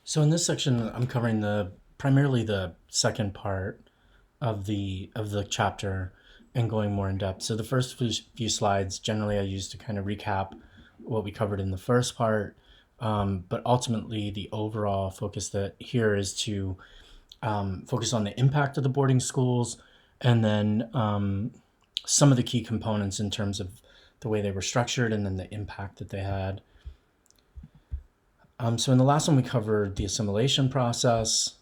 So in this section, I'm covering the primarily the second part of the chapter and going more in depth. So the first few slides generally I use to kind of recap what we covered in the first part, but ultimately the overall focus that here is to focus on the impact of the boarding schools and then some of the key components in terms of the way they were structured and then the impact that they had. So in the last one, we covered the assimilation process,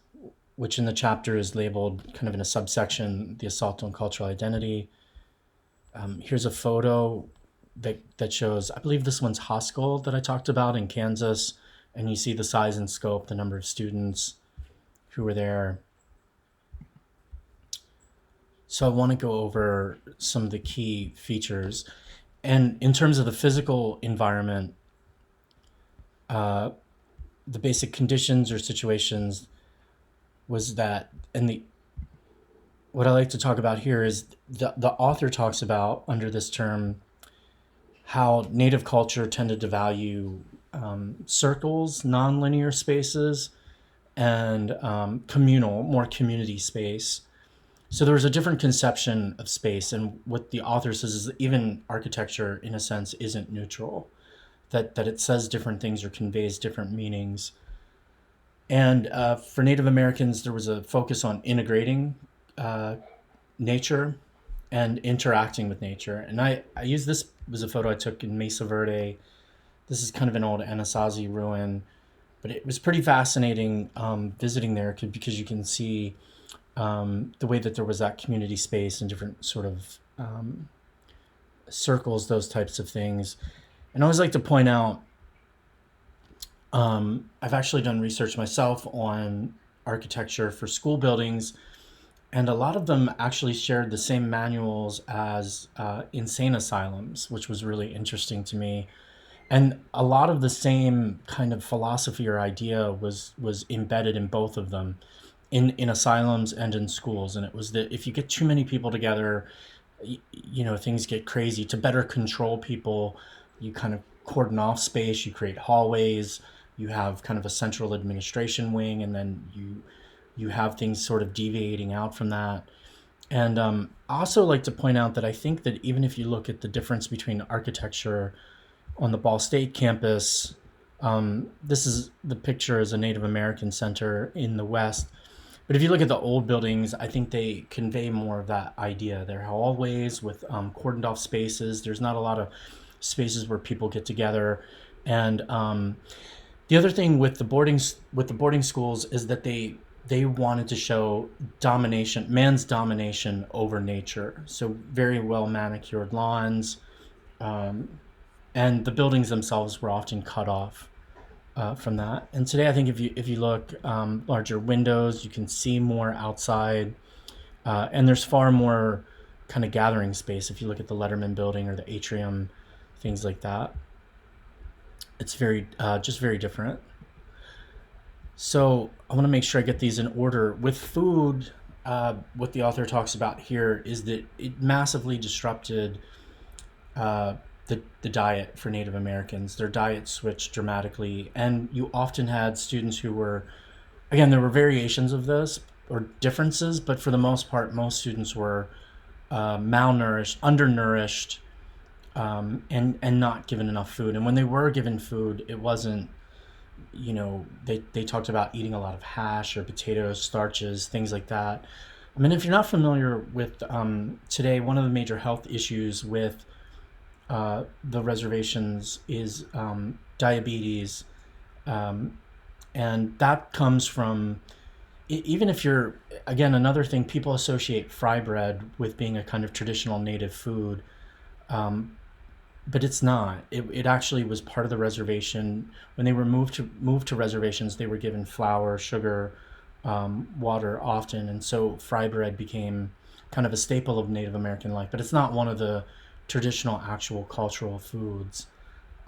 which in the chapter is labeled kind of in a subsection, the assault on cultural identity. Here's a photo that shows, I believe this one's Haskell that I talked about in Kansas. And you see the size and scope, the number of students who were there. So I want to go over some of the key features. And in terms of the physical environment, the basic conditions or situations was that, and the what I like to talk about here is the author talks about under this term how native culture tended to value circles, nonlinear spaces, and communal, more community space. So there was a different conception of space, and what the author says is that even architecture, in a sense, isn't neutral. That it says different things or conveys different meanings. And for Native Americans, there was a focus on integrating uh, nature and interacting with nature. And I use this was a photo I took in Mesa Verde. This is kind of an old Anasazi ruin, but it was pretty fascinating visiting there because you can see the way that there was that community space and different sort of circles, those types of things. And I always like to point out, I've actually done research myself on architecture for school buildings, and a lot of them actually shared the same manuals as insane asylums, which was really interesting to me. And a lot of the same kind of philosophy or idea was embedded in both of them, in asylums and in schools. And it was that if you get too many people together, things get crazy. To better control people, you kind of cordon off space, you create hallways, you have kind of a central administration wing, and then you have things sort of deviating out from that. And I also like to point out that I think that even if you look at the difference between architecture on the Ball State campus, this is the picture as a Native American center in the West. But if you look at the old buildings, I think they convey more of that idea. They're hallways with cordoned off spaces. There's not a lot of spaces where people get together. And the other thing with the boarding schools is that they wanted to show domination, man's domination over nature. So very well manicured lawns, and the buildings themselves were often cut off from that. And today, I think if you look, larger windows, you can see more outside, and there's far more kind of gathering space. If you look at the Letterman Building or the atrium, things like that, it's very just very different. So I want to make sure I get these in order. With food, what the author talks about here is that it massively disrupted uh, the diet for Native Americans. Their diet switched dramatically, and you often had students who were, again, there were variations of this or differences, but for the most part, most students were malnourished, undernourished, and not given enough food. And when they were given food, it wasn't, they talked about eating a lot of hash or potatoes, starches, things like that. I mean, if you're not familiar with today, one of the major health issues with the reservations is diabetes, um, and that comes from even if you're, again, another thing, people associate fry bread with being a kind of traditional native food, um, but it's not. It actually was part of the reservation. When they were moved to reservations, they were given flour, sugar, water often, and so fry bread became kind of a staple of Native American life. But it's not one of the traditional, actual cultural foods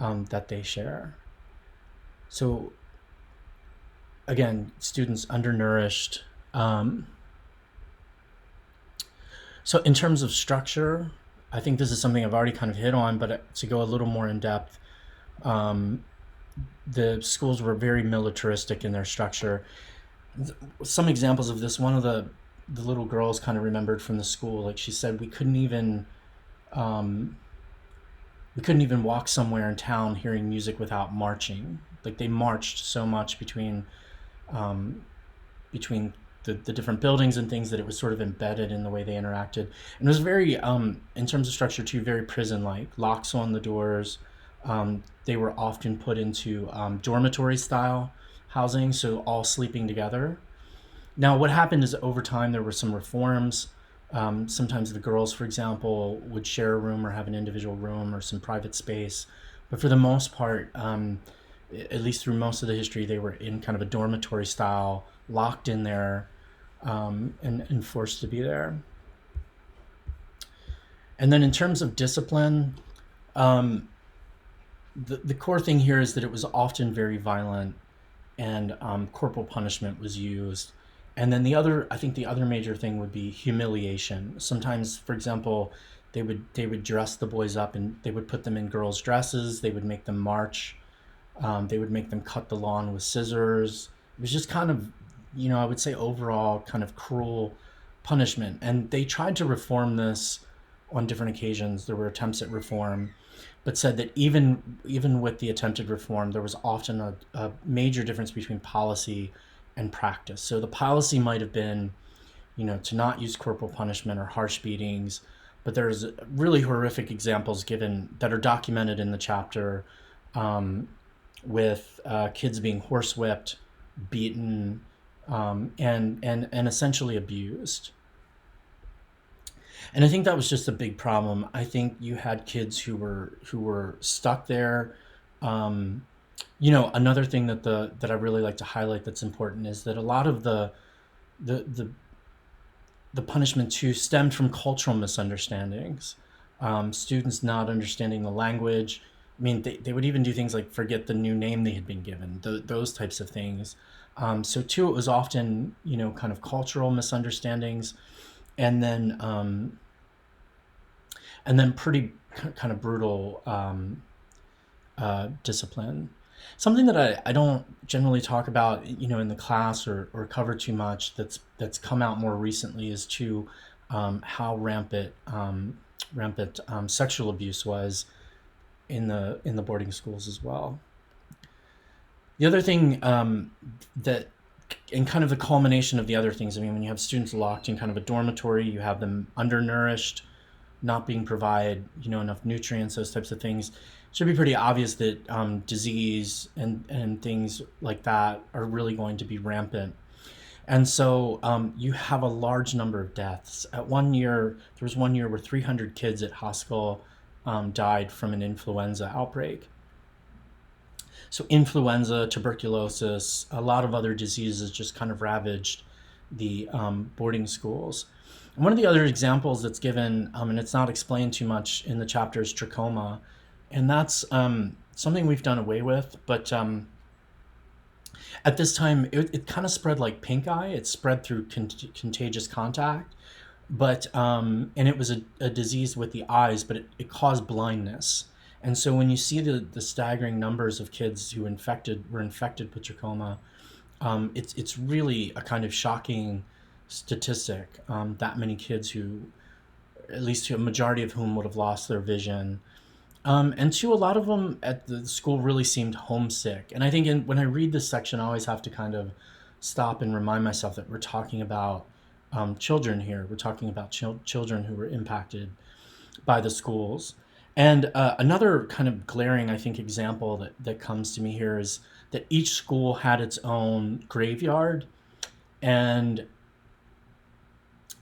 that they share. So again, students undernourished. Um, so in terms of structure, I think this is something I've already kind of hit on, but to go a little more in depth, the schools were very militaristic in their structure. Some examples of this: one of the little girls kind of remembered from the school, like she said, um, we couldn't even walk somewhere in town hearing music without marching. Like they marched so much um, between the different buildings and things that it was sort of embedded in the way they interacted. And it was very, in terms of structure too, very prison-like. Locks on the doors. They were often put into dormitory style housing, so all sleeping together. Now, what happened is over time there were some reforms. Sometimes the girls, for example, would share a room or have an individual room or some private space. But for the most part, at least through most of the history, they were in kind of a dormitory style, locked in there, and forced to be there. And then in terms of discipline, um, the core thing here is that it was often very violent, and corporal punishment was used. And then I think the other major thing would be humiliation. Sometimes, for example, they would dress the boys up and they would put them in girls' dresses. They would make them march. They would make them cut the lawn with scissors. It was just kind of, I would say overall kind of cruel punishment. And they tried to reform this on different occasions. There were attempts at reform, but said that even with the attempted reform, there was often a major difference between policy and practice. So the policy might have been, to not use corporal punishment or harsh beatings, but there's really horrific examples given that are documented in the chapter, um, with kids being horsewhipped, beaten, and essentially abused. And I think that was just a big problem. I think you had kids who were stuck there. Um, Another thing that I really like to highlight that's important is that a lot of the the, the punishment too stemmed from cultural misunderstandings. Students not understanding the language. I mean, they would even do things like forget the new name they had been given, those types of things. So too, it was often, kind of cultural misunderstandings, and then pretty kind of brutal discipline. Something that I don't generally talk about, in the class or cover too much, that's come out more recently, is to how rampant sexual abuse was in the boarding schools as well. The other thing, that and kind of the culmination of the other things. I mean, when you have students locked in kind of a dormitory, you have them undernourished, not being provided, enough nutrients, those types of things. It should be pretty obvious that disease and things like that are really going to be rampant. And so you have a large number of deaths. There was one year where 300 kids at Haskell died from an influenza outbreak. So influenza, tuberculosis, a lot of other diseases just kind of ravaged the boarding schools. And one of the other examples that's given, and it's not explained too much in the chapter, is trachoma, and that's something we've done away with. But at this time, it kind of spread like pink eye. It spread through contagious contact, but and it was a disease with the eyes, but it caused blindness. And so when you see the staggering numbers of kids who were infected with trachoma, it's really a kind of shocking statistic. That many kids who, at least a majority of whom, would have lost their vision. And two, a lot of them at the school really seemed homesick. And I think when I read this section, I always have to kind of stop and remind myself that we're talking about children here. We're talking about children who were impacted by the schools. And another kind of glaring, I think, example that comes to me here is that each school had its own graveyard and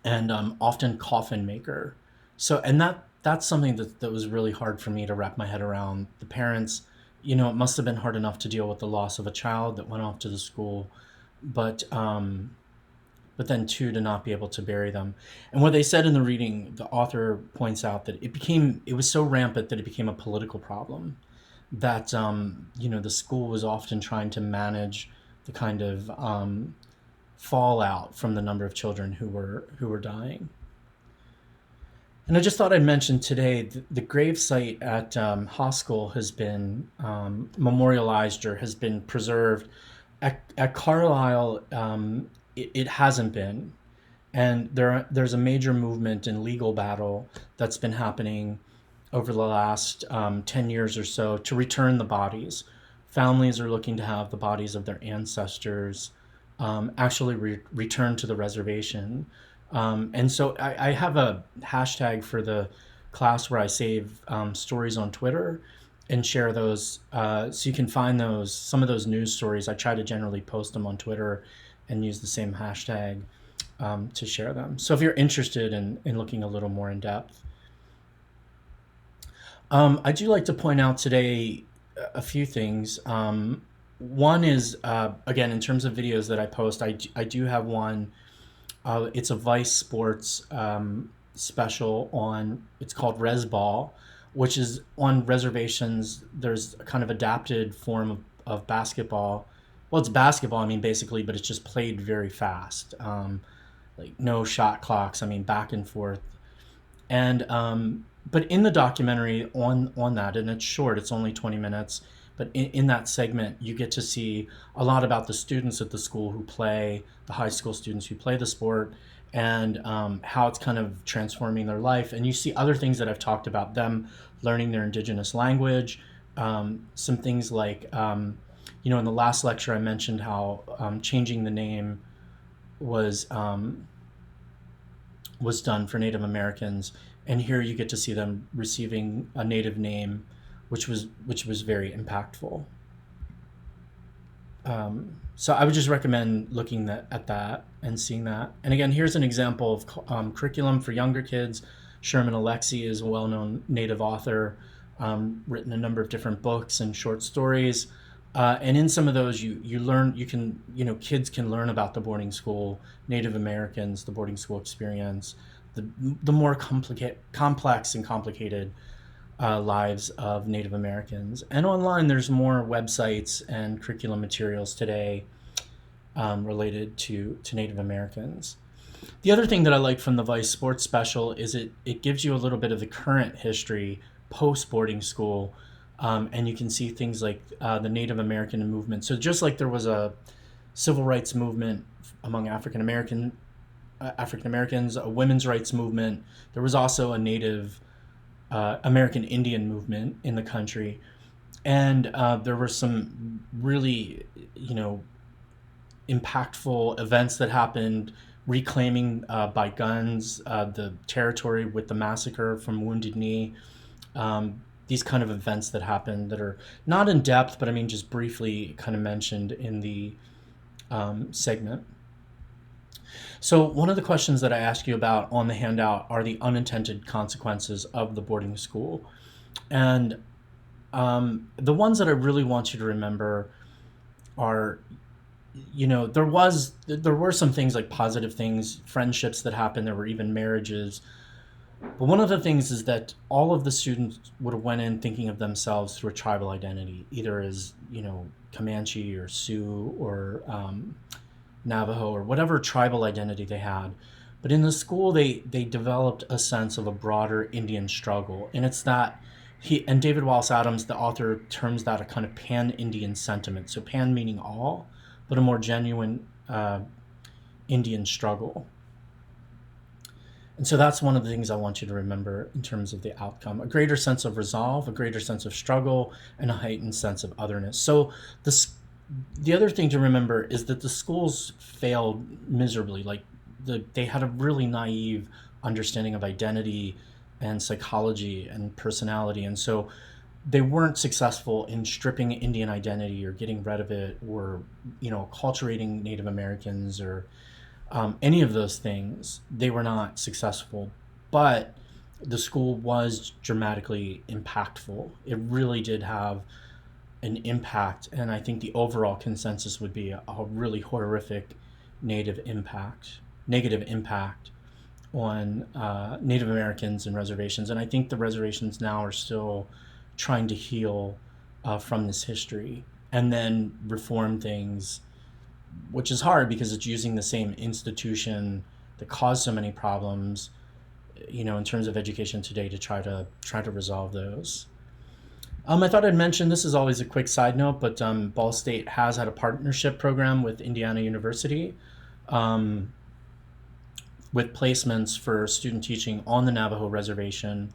often coffin maker. So, and that's something that was really hard for me to wrap my head around. The parents, it must have been hard enough to deal with the loss of a child that went off to the school, but then too, to not be able to bury them. And what they said in the reading, the author points out that it was so rampant that it became a political problem. That the school was often trying to manage the kind of fallout from the number of children who were dying. And I just thought I'd mention today the grave site at Hoskell has been memorialized or has been preserved. At Carlisle, it hasn't been. And there's a major movement and legal battle that's been happening over the last 10 years or so to return the bodies. Families are looking to have the bodies of their ancestors actually returned to the reservation. And so I have a hashtag for the class where I save stories on Twitter and share those. So you can find those, some of those news stories. I try to generally post them on Twitter and use the same hashtag to share them. So if you're interested in looking a little more in depth, I do like to point out today a few things. One is, again, in terms of videos that I post, I do have one. It's a Vice Sports special on, it's called Res Ball, which is on reservations. There's a kind of adapted form of basketball. Well, it's basketball, I mean, basically, but it's just played very fast. Like no shot clocks, I mean, back and forth. And but in the documentary on that, and it's short, it's only 20 minutes, but in that segment, you get to see a lot about the students at the school who play, the high school students who play the sport, and how it's kind of transforming their life. And you see other things that I've talked about, them learning their indigenous language, some things like, in the last lecture I mentioned how changing the name was done for Native Americans, and here you get to see them receiving a Native name, which was very impactful. So I would just recommend looking at that and seeing that. And again, here's an example of curriculum for younger kids. Sherman Alexie is a well-known Native author, written a number of different books and short stories. And in some of those, you learn, kids can learn about the boarding school, Native Americans, the boarding school experience, the more complex and complicated lives of Native Americans. And online, there's more websites and curriculum materials today related to Native Americans. The other thing that I like from the Vice Sports special is it gives you a little bit of the current history post boarding school, and you can see things like the Native American movement. So just like there was a civil rights movement among African Americans, a women's rights movement, there was also a Native American Indian movement in the country, and there were some really, impactful events that happened, reclaiming by guns the territory with the massacre from Wounded Knee. These kind of events that happened that are not in depth, but I mean just briefly kind of mentioned in the segment. So one of the questions that I ask you about on the handout are the unintended consequences of the boarding school. And the ones that I really want you to remember are, there were some things like positive things, friendships that happened, there were even marriages. But one of the things is that all of the students would have went in thinking of themselves through a tribal identity, either as, Comanche or Sioux or Navajo or whatever tribal identity they had. But in the school, they developed a sense of a broader Indian struggle. And it's that David Wallace Adams, the author, terms that a kind of pan-Indian sentiment. So pan meaning all, but a more genuine Indian struggle. And so that's one of the things I want you to remember in terms of the outcome: a greater sense of resolve, a greater sense of struggle, and a heightened sense of otherness. So the other thing to remember is that the schools failed miserably. Like they had a really naive understanding of identity and psychology and personality. And so they weren't successful in stripping Indian identity or getting rid of it, or, acculturating Native Americans or any of those things. They were not successful, but the school was dramatically impactful. It really did have an impact, and I think the overall consensus would be a really horrific negative impact on Native Americans and reservations. And I think the reservations now are still trying to heal from this history and then reform things, which is hard because it's using the same institution that caused so many problems in terms of education today to try to resolve those. I thought I'd mention, this is always a quick side note, but Ball State has had a partnership program with Indiana University, um, with placements for student teaching on the Navajo reservation.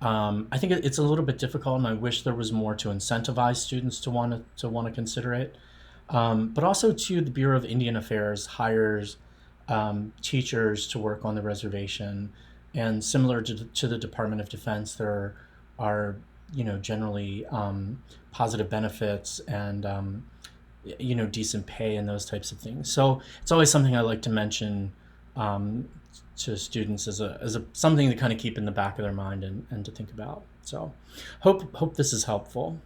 I think it's a little bit difficult, and I wish there was more to incentivize students to want to consider it. But also, too, the Bureau of Indian Affairs hires teachers to work on the reservation, and similar to the Department of Defense, there are generally positive benefits and decent pay and those types of things. So it's always something I like to mention um, to students as a something to kind of keep in the back of their mind and to think about. So hope this is helpful.